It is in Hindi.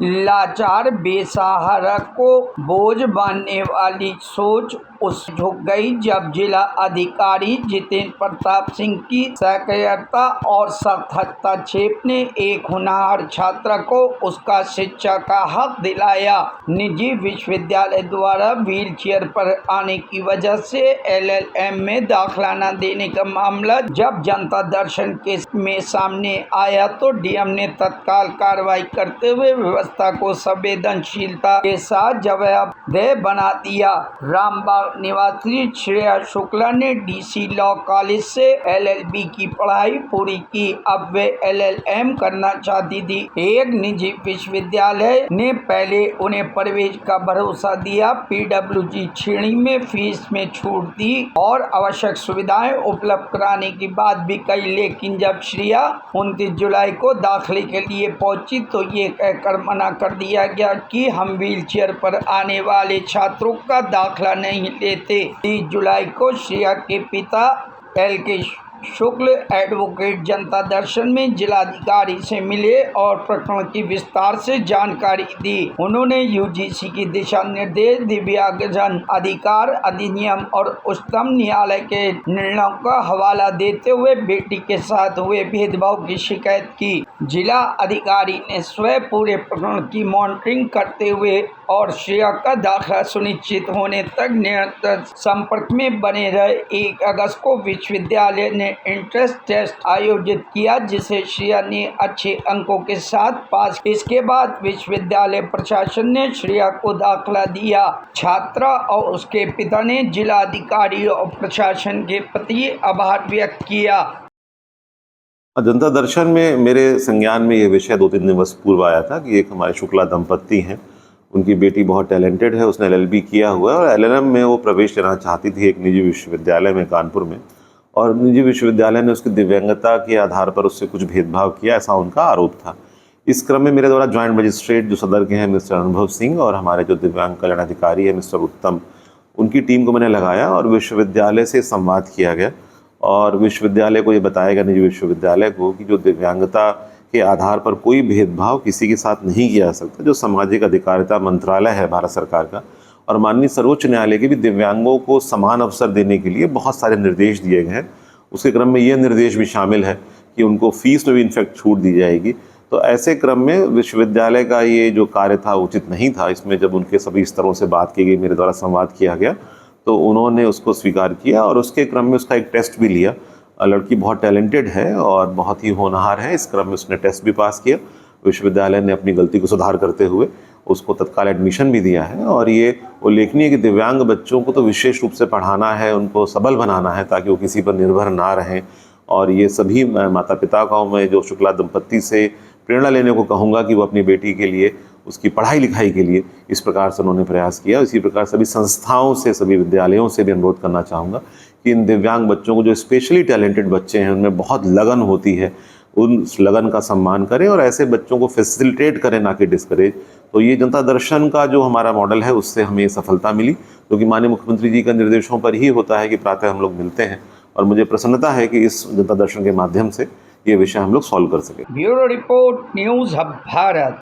लाचार बेसहारा को बोझ बनने वाली सोच उस झुक गई जब जिला अधिकारी जितेंद्र प्रताप सिंह की सक्रियता और हस्तक्षेप ने एक होनहार छात्र को उसका शिक्षा का हक दिलाया। निजी विश्वविद्यालय द्वारा व्हील चेयर पर आने की वजह से LLM में दाखिला न देने का मामला जब जनता दर्शन में सामने आया तो DM ने तत्काल कार्रवाई करते हुए व्यवस्था को संवेदनशीलता के साथ जवाबदेह बना दिया। रामबाग निवासी श्रेया शुक्ला ने DC लॉ कॉलेज से LLB की पढ़ाई पूरी की। अब वे LLM करना चाहती थी। एक निजी विश्वविद्यालय ने पहले उन्हें प्रवेश का भरोसा दिया, PWG श्रेणी में फीस में छूट दी और आवश्यक सुविधाएं उपलब्ध कराने की बात भी कही, लेकिन जब श्रेया 29 जुलाई को दाखिले के लिए पहुंची तो ये कहकर मना कर दिया गया कि हम व्हील चेयर पर आने वाले छात्रों का दाखिला नहीं लेते। 30 जुलाई को श्रेया के पिता LK शुक्ल एडवोकेट जनता दर्शन में जिलाधिकारी से मिले और प्रकरण की विस्तार से जानकारी दी। उन्होंने UGC की दिशा निर्देश, दिव्यांगजन अधिकार अधिनियम और उच्चतम न्यायालय के निर्णयों का हवाला देते हुए बेटी के साथ हुए भेदभाव की शिकायत की। जिला अधिकारी ने स्वयं पूरे प्रकरण की मॉनिटरिंग करते हुए और श्रेया का दाखिला सुनिश्चित होने तक निरंतर संपर्क में बने रहे। 1 अगस्त को विश्वविद्यालय ने इंट्रेंस टेस्ट आयोजित किया जिसे श्रेया ने अच्छे अंकों के साथ पास किया। इसके बाद विश्वविद्यालय प्रशासन ने श्रेया को दाखिला दिया। छात्रा और उसके पिता ने जिलाधिकारी और प्रशासन के प्रति आभार व्यक्त किया। जनता दर्शन में मेरे संज्ञान में ये विषय 2-3 दिवस पूर्व आया था कि एक हमारे शुक्ला दंपत्ति हैं, उनकी बेटी बहुत टैलेंटेड है, उसने LLB किया हुआ है और LLM में वो प्रवेश लेना चाहती थी एक निजी विश्वविद्यालय में कानपुर में, और निजी विश्वविद्यालय ने उसकी दिव्यांगता के आधार पर उससे कुछ भेदभाव किया, ऐसा उनका आरोप था। इस क्रम में मेरे द्वारा ज्वाइंट मजिस्ट्रेट जो सदर के हैं मिस्टर अनुभव सिंह और हमारे जो दिव्यांग कल्याण अधिकारी है मिस्टर उत्तम, उनकी टीम को मैंने लगाया और विश्वविद्यालय से संवाद किया गया और विश्वविद्यालय को ये बताया गया, निजी विश्वविद्यालय को, कि जो दिव्यांगता के आधार पर कोई भेदभाव किसी के साथ नहीं किया जा सकता। जो सामाजिक अधिकारिता मंत्रालय है भारत सरकार का और माननीय सर्वोच्च न्यायालय के भी दिव्यांगों को समान अवसर देने के लिए बहुत सारे निर्देश दिए गए हैं। उसके क्रम में ये निर्देश भी शामिल है कि उनको फीस में भी इनफैक्ट छूट दी जाएगी। तो ऐसे क्रम में विश्वविद्यालय का ये जो कार्य था उचित नहीं था। इसमें जब उनके सभी स्तरों से बात की गई, मेरे द्वारा संवाद किया गया, तो उन्होंने उसको स्वीकार किया और उसके क्रम में उसका एक टेस्ट भी लिया। लड़की बहुत टैलेंटेड है और बहुत ही होनहार है। इस क्रम में उसने टेस्ट भी पास किया। विश्वविद्यालय ने अपनी गलती को सुधार करते हुए उसको तत्काल एडमिशन भी दिया है और ये उल्लेखनीय कि दिव्यांग बच्चों को तो विशेष रूप से पढ़ाना है, उनको सबल बनाना है ताकि वो किसी पर निर्भर ना रहें। और ये सभी माता पिता को मैं जो शुक्ला दंपत्ति से प्रेरणा लेने को कहूँगा कि वो अपनी बेटी के लिए, उसकी पढ़ाई लिखाई के लिए इस प्रकार से उन्होंने प्रयास किया। इसी प्रकार सभी संस्थाओं से, सभी विद्यालयों से भी अनुरोध करना चाहूँगा कि इन दिव्यांग बच्चों को, जो स्पेशली टैलेंटेड बच्चे हैं, उनमें बहुत लगन होती है, उन लगन का सम्मान करें और ऐसे बच्चों को फैसिलिटेट करें, ना कि डिस्करेज। तो ये जनता दर्शन का जो हमारा मॉडल है उससे हमें सफलता मिली, क्योंकि माननीय मुख्यमंत्री जी के निर्देशों पर ही होता है कि प्रातः हम लोग मिलते हैं और मुझे प्रसन्नता है कि इस जनता दर्शन के माध्यम से ये विषय हम लोग सॉल्व कर सके। Bureau report, news hub Bharat.